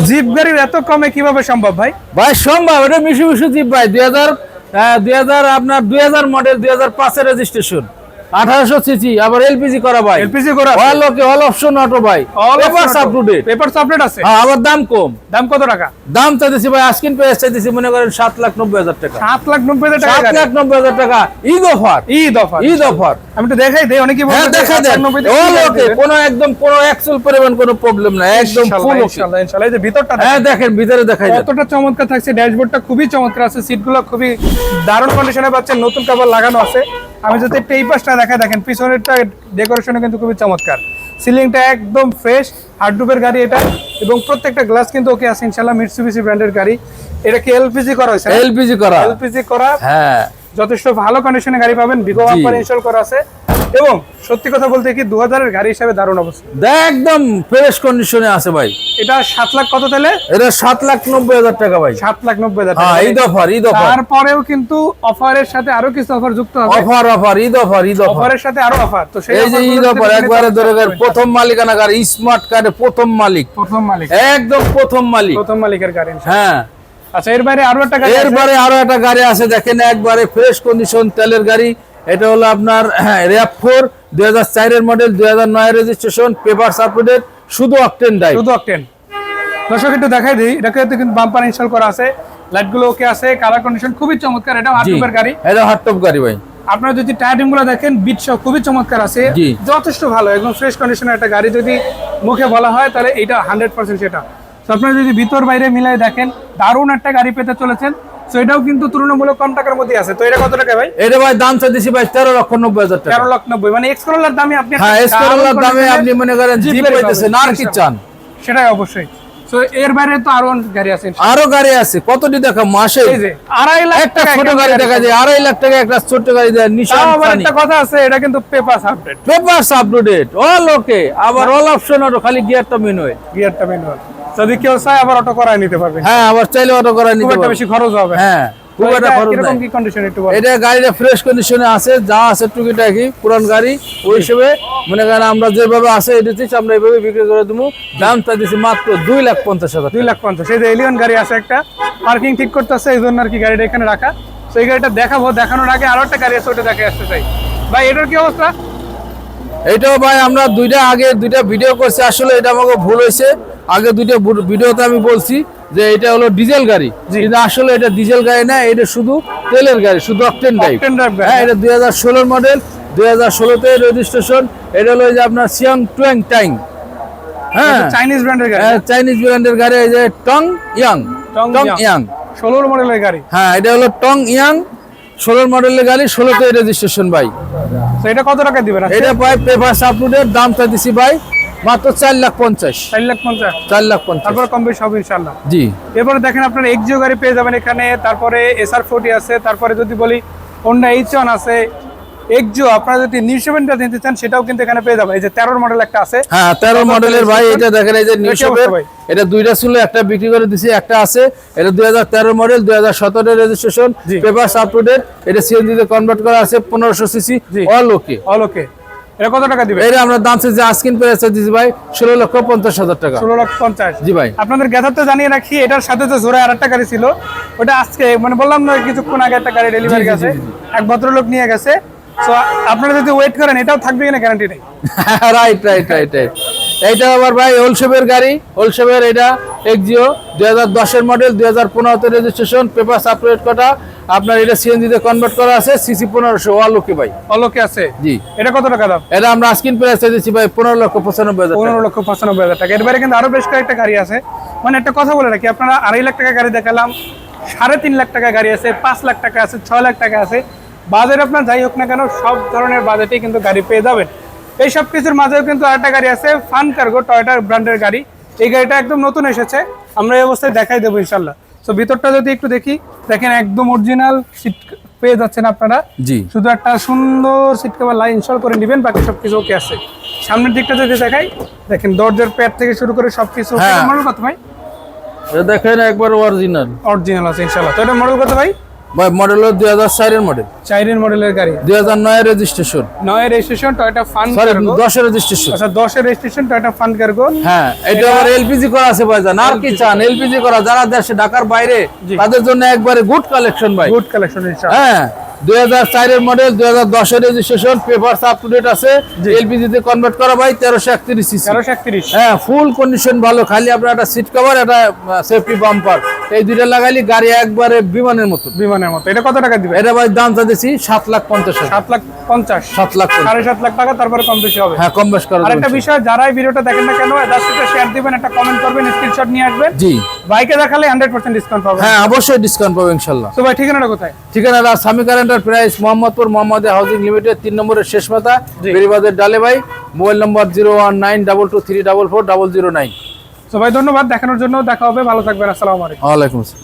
Zip গাড়ির এত কমে কিভাবে সম্ভব ভাই? ভাই সম্ভব, এটা মিশুমিশু জিপ ভাই। 2000 আপনার 2000 মডেল, 2005 এর রেজিস্ট্রেশন, 1800 সিসি, আবার এলপিজি করা ভাই। এলপিজি করা all okay, all option auto ভাই, papers up to date. Papers update আছে। হ্যাঁ, আবার দাম কম। দাম কত টাকা? দাম চাইতেছি ভাই আস্কিং প্রাইস চাইতেছি মনে করেন 7,90,000 টাকা। 7,90,000 টাকা। 7,90,000 টাকা Eid offer. Eid offer. Eid offer. আমি তো দেখাই দেই, অনেকে বলে দেখাই দেন। অল ওকে, কোনো একদম কোনো এক্সেল পরিমাণ কোনো প্রবলেম নাই, একদম ফুল ওকে। ইনশাআল্লাহ ইনশাআল্লাহ। এই যে ভিতরটা হ্যাঁ দেখেন, ভিতরে দেখাই দেন কতটা চমৎকার থাকছে। ড্যাশবোর্ডটা খুবই চমৎকার আছে, সিটগুলো খুবই দারুণ কন্ডিশনে পাচ্ছেন, নতুন কভার লাগানো আছে। আমি যদি এই পাশটা দেখাই, দেখেন পিছনেরটা ডেকোরেশনও কিন্তু খুবই চমৎকার। সিলিংটা একদম ফ্রেশ, হার্ডরুপের গাড়ি এটা, এবং প্রত্যেকটা গ্লাস কিন্তু ওকে আছে ইনশাআল্লাহ। মিৎসুবিশি ব্র্যান্ডের গাড়ি। এটা কি এলপিজি করা হয়েছে? এলপিজি করা। এলপিজি করা, হ্যাঁ, যথেষ্ট ভালো কন্ডিশনে গাড়ি পাবেন। বিগো বাম্পার ইনস্টল করা আছে, এবং সত্যি কথা বলতে কি 2000 এর গাড়ি হিসেবে দারুণ অবস্থা। একদম ফ্রেশ কন্ডিশনে আছে ভাই। এটা 7 লাখ কত তাহলে? এটা 7,90,000 টাকা ভাই। 7,90,000 হ্যাঁ, টাকা। Eid offer, Eid offer. তারপরেও কিন্তু অফারের সাথে আরো কিছু অফার যুক্ত হবে। Offer offer, Eid offer, Eid offer. অফারের সাথে আরো অফার। তো সেই এই যে ঈদ অফার একবারে ধরে প্রথম মালিকানা গাড়ি, স্মার্ট কার্ডে প্রথম মালিক, প্রথম মালিক, একদম প্রথম মালিক, প্রথম মালিকের গাড়ি। হ্যাঁ। আচ্ছা, এর বাইরে আরো একটা গাড়ি আছে। এরপরে আরো একটা গাড়ি আছে, দেখেন একবারে ফ্রেশ কন্ডিশন তেলের গাড়ি। এটা হলো আপনার RAV4 2004 এর মডেল, 2009 এর registration, papers up to date, শুধু অকটেন ড্রাইভ। শুধু অকটেন। দর্শক একটু দেখাই দিই, এটাকে কিন্তু বাম্পার ইনস্টল করা আছে, লাইটগুলো ওকে আছে, কালার কন্ডিশন খুবই চমৎকার। এটা হার্ডটপের গাড়ি। এটা হার্ডটপ গাড়ি ভাই। আপনারা যদি টায়ারিং গুলো দেখেন, বিট সহ খুবই চমৎকার আছে, যথেষ্ট ভালো, একদম ফ্রেশ কন্ডিশনের একটা গাড়ি। যদি মুখে বলা হয় তাহলে এটা 100% সেটা। তো আপনারা যদি ভিতর বাইরে মিলাই দেখেন, দারুণ একটা গাড়ি পেতে চলেছেন। তো এটাও কিন্তু তুলনামূলক কম টাকার মধ্যে আছে। তো এটা কত টাকা ভাই? এটা ভাই দাম চাইতেছি ভাই 13,90,000 টাকা। 13,90,000, মানে এক্স করোলার দামে আপনি, হ্যাঁ, এক্স করোলার দামে আপনি মনে করেন জিপ পাইতেছেন, আর কি চান? সেটাই অবশ্যই। তো এর বাইরে তো আরো গাড়ি আছে, আরো গাড়ি আছে। কতটি দেখা মাসে? এই যে 2.5 লাখ একটা ছোট গাড়ি দেখা যায়, 2.5 লাখ টাকা একটা ছোট গাড়ি দেয়। নিশান একটা কথা আছে, এটা কিন্তু papers update. Papers up to date, all okay, আবার অল অপশন অটো, খালি গিয়ারটা ম্যানুয়াল। গিয়ারটা ম্যানুয়াল। যদি কেউ চায় আবার অটো করায় নিতে পারবে। হ্যাঁ, আবার চাইলে অটো করায় নিতে পারবে, বেশি খরচ হবে। হ্যাঁ, খুব একটা খরচ নাই। এরকম কি কন্ডিশন একটু বলেন? এটা গাড়িটা ফ্রেশ কন্ডিশনে আছে, যা আছে টুকিটাকি পুরান গাড়ি ওই হিসেবে মনে করেন আমরা যেভাবে আছে এটাতে আমরা এইভাবে বিক্রি করে দেবো। দামটা দিচ্ছি মাত্র 2,50,000। 2,50,000। এই যে এলিয়ন গাড়ি আছে একটা, পার্কিং ঠিক করতেছে, এই জন্য আর কি গাড়িটা এখানে রাখা। তো এই গাড়িটা দেখাবো, দেখানোর আগে আরো একটা গাড়ি আছে, ওটা দেখে আসতে চাই। ভাই এটার কি অবস্থা? এইটাও ভাই আমরা আগে দুইটা ভিডিও করছি, আসলে এটা আমাকে ভুল হয়েছে। আগে দুইটা ভিডিওতে আমি বলছি যে এটা হলো ডিজেল গাড়ি, কিন্তু আসলে এটা ডিজেল গাড়ি না, এটা শুধু তেলের গাড়ি, শুধু অকটেন ড্রাইভ। হ্যাঁ, এটা 2016 মডেল, 2016 তে রেজিস্ট্রেশন। এটা হলো যে আপনার সিয়াং টুয়াং টাইং। হ্যাঁ, চাইনিজ ব্র্যান্ডের গাড়ি। হ্যাঁ, চাইনিজ ব্র্যান্ডের গাড়ি। এই যে টং ইয়াং, টং ইয়াং 16 মডেলের গাড়ি। হ্যাঁ, এটা হলো টং ইয়াং 16 মডেলের গাড়ি, 16 তে রেজিস্ট্রেশন ভাই। তো এটা কত টাকা দিবেন? এটা ভাই পেপারস আপ টু ডেট, দাম চাইতেছি ভাই মাত্র 4,50,000। 4,50,000। 4,50,000। তারপর কম বেশি হবে ইনশাআল্লাহ। জি। এরপরে দেখেন আপনার এক্সিও গাড়ি পেয়ে যাবেন এখানে, তারপরে SR40 আছে, তারপরে যদি বলি Honda H1 আছে, এক্সিও আপনারা যদি নিউ 7টা নিতে চান সেটাও কিন্তু এখানে পেয়ে যাবেন। এই যে 13 মডেল একটা আছে। হ্যাঁ, 13 মডেলের ভাই। এটা দেখেন, এই যে নিউ 7, এটা দুইটা ছিল, একটা বিক্রি করে দিছি, একটা আছে। এটা 2013 মডেল, 2017 এর registration, papers up to date. এটা সিএনজি তে কনভার্ট করা আছে, 1500 CC, all okay, all okay. এটা কত টাকা দিবেন? এটা আমরা দাম চাইছি আস্কিং প্রাইস দিছি ভাই 16,50,000 টাকা। 16,50,000। জি ভাই। আপনাদের জ্ঞাতার্থে জানিয়ে রাখি, এটার সাথে যে জোড়ায় আরেকটা গাড়ি ছিল, ওটা আজকে মানে বললাম না কিছুক্ষণ আগে একটা গাড়ি ডেলিভারি গেছে, এক ভদ্রলোক নিয়ে গেছে। সো আপনারা যদি ওয়েট করেন, এটাও থাকবে কিনা গ্যারান্টি নেই। Right right right right. এইটা আবার ভাই হোলসেপের গাড়ি, হোলসেপের। এটা এক্সিও 2010 এর মডেল, 2015 তে রেজিস্ট্রেশন, পেপারস আপডেট করা। আপনার এটা সিএনজি তে কনভার্ট করা আছে, সিসি 1500, অল ওকে ভাই, অল ওকে আছে। জি। এটা কত টাকা দাম? এটা আমরা আস্কিং প্রাইস দিচ্ছি ভাই 15,95,000। 15,95,000 টাকা। এর বাইরে কিন্তু আরো বেশ কয়েকটা গাড়ি আছে। মানে একটা কথা বলে রাখি, আপনারা 2.5 লাখ টাকা গাড়ি দেখালাম, 3.5 লাখ টাকা গাড়ি আছে, 5 লাখ টাকা আছে, 6 লাখ টাকা আছে। বাজেট আপনার যাই হোক না কেন, সব ধরনের বাজেটেই কিন্তু গাড়ি পেয়ে যাবেন। এই সব কিছুর মাঝেও কিন্তু আরেকটা গাড়ি আছে, ফান কার্গো, টয়োটা ব্র্যান্ডের গাড়ি। এই গাড়িটা একদম নতুন এসেছে, আমরা এই অবস্থায় দেখাই দেবো ইনশাল্লাহ। তো ভিতরটা যদি একটু দেখি, দেখেন একদম অরিজিনাল সিট পেয়ে যাচ্ছেন আপনারা। জি। শুধু একটা সুন্দর সিট কভার লাইন ইনস্টল করে নেবেন, বাকি সবকিছু ওকে আছে। সামনের দিকটা যদি দেখাই, দেখেন দরজার প্যাড থেকে শুরু করে সবকিছু। মডেল কত ভাই? এটা দেখেন একবার অরিজিনাল, অরিজিনাল আছে ইনশাআল্লাহ। তো এটা মডেল কত ভাই? ভাই মডেল হলো 2004 এর মডেল, 4 এর মডেলের গাড়ি, 2009 এর রেজিস্ট্রেশন, 9 এর registration Toyota fun sorry cargo. 10 এর রেজিস্ট্রেশন। আচ্ছা 10 এর রেজিস্ট্রেশন টয়োটা ফান কার্গো। হ্যাঁ এটা আবার এলপিজি করা আছে ভাইজান, আর কি চান? এলপিজি করা, যারা দেশে ঢাকার বাইরে জি। তাদের জন্য একবারে গুড কালেকশন ভাই। গুড কালেকশন ইনশাআল্লাহ। হ্যাঁ 2004 এর মডেল, 2010 এর registration, papers up to date আছে, জি। এলপিজি তে কনভার্ট করা ভাই 1331 সিসি। 1331। হ্যাঁ ফুল কন্ডিশন ভালো, খালি আপনার একটা সিট কভার, একটা সেফটি বাম্পার, এই দুইটা লাগাইলে গাড়ি একবারে বিমানের মতো। বিমানের মতো। এটা কত টাকা দিবেন? এটা ভাই দাম চাইছি 7,50,000। 7,50,000। 7,50,000। 7.5 লাখ টাকা, তারপরে কম বেশি হবে। হ্যাঁ কম বেশ করা আর যাবে। একটা বিষয়, যারা এই ভিডিওটা দেখেন না কেন, জাস্ট একটা শেয়ার দিবেন, একটা কমেন্ট করবেন, স্ক্রিনশট নিয়ে আসবেন। জি বাইকে দেখালে 100% ডিসকাউন্ট পাবেন। হ্যাঁ অবশ্যই ডিসকাউন্ট পাবো ইনশাল্লাহ। তো ভাই ঠিকানাটা কোথায়? ঠিকানা Sami car enterprise, Mohammadpur, Mohammad housing limited, 3 নম্বরের শেষ মাথা, জি। বেরিবাজার ডালে ভাই। Mobile number 0192223444009। তো ভাই ধন্যবাদ দেখানোর জন্য। দেখা হবে, ভালো থাকবেন। আসসালামু আলাইকুম। ওয়ালাইকুম আসসালাম।